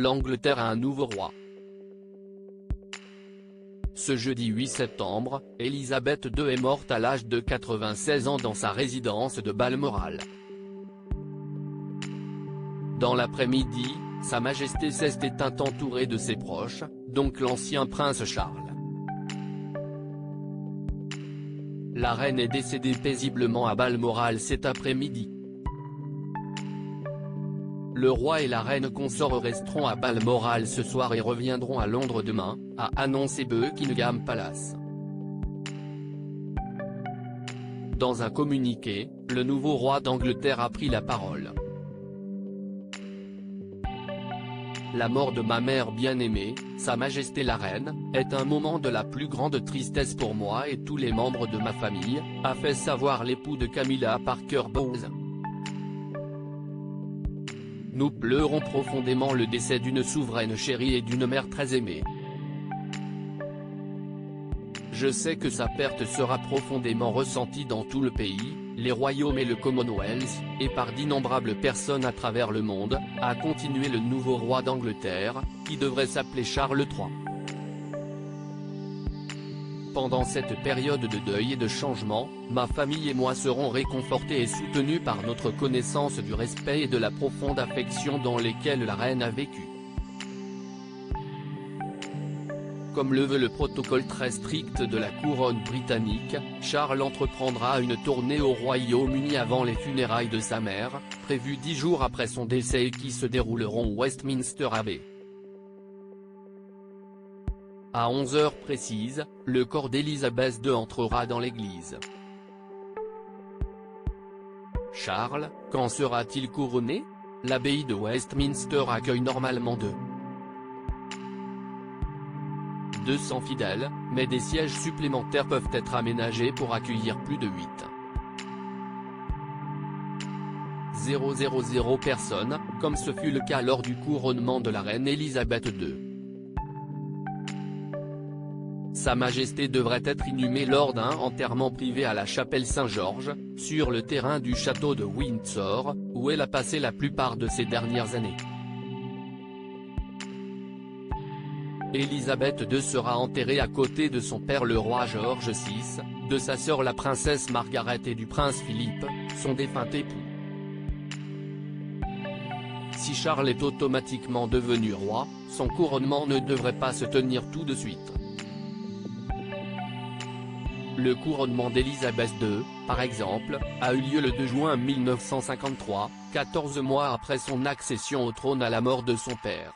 l'Angleterre a un nouveau roi. Ce jeudi 8 septembre, Elisabeth II est morte à l'âge de 96 ans dans sa résidence de Balmoral. Dans l'après-midi, Sa Majesté s'est éteinte entourée de ses proches, donc l'ancien prince Charles. La reine est décédée paisiblement à Balmoral cet après-midi. Le roi et la reine consort resteront à Balmoral ce soir et reviendront à Londres demain, a annoncé Buckingham Palace. Dans un communiqué, le nouveau roi d'Angleterre a pris la parole. La mort de ma mère bien-aimée, Sa Majesté la Reine, est un moment de la plus grande tristesse pour moi et tous les membres de ma famille, a fait savoir l'époux de Camilla Parker Bowles. Nous pleurons profondément le décès d'une souveraine chérie et d'une mère très aimée. Je sais que sa perte sera profondément ressentie dans tout le pays, les royaumes et le Commonwealth, et par d'innombrables personnes à travers le monde, a continué le nouveau roi d'Angleterre, qui devrait s'appeler Charles III. Pendant cette période de deuil et de changement, ma famille et moi serons réconfortés et soutenus par notre connaissance du respect et de la profonde affection dans lesquels la reine a vécu. Comme le veut le protocole très strict de la couronne britannique, Charles entreprendra une tournée au Royaume-Uni avant les funérailles de sa mère, prévues 10 jours après son décès et qui se dérouleront au Westminster Abbey. À 11 heures précises, le corps d'Élisabeth II entrera dans l'église. Charles, quand sera-t-il couronné? L'abbaye de Westminster accueille normalement 200 fidèles, mais des sièges supplémentaires peuvent être aménagés pour accueillir plus de 8,000 personnes, comme ce fut le cas lors du couronnement de la reine Elisabeth II. Sa Majesté devrait être inhumée lors d'un enterrement privé à la chapelle Saint-Georges, sur le terrain du château de Windsor, où elle a passé la plupart de ses dernières années. Elisabeth II sera enterrée à côté de son père le roi George VI, de sa sœur la princesse Margaret et du prince Philippe, son défunt époux. Si Charles est automatiquement devenu roi, son couronnement ne devrait pas se tenir tout de suite. Le couronnement d'Élisabeth II, par exemple, a eu lieu le 2 juin 1953, 14 mois après son accession au trône à la mort de son père.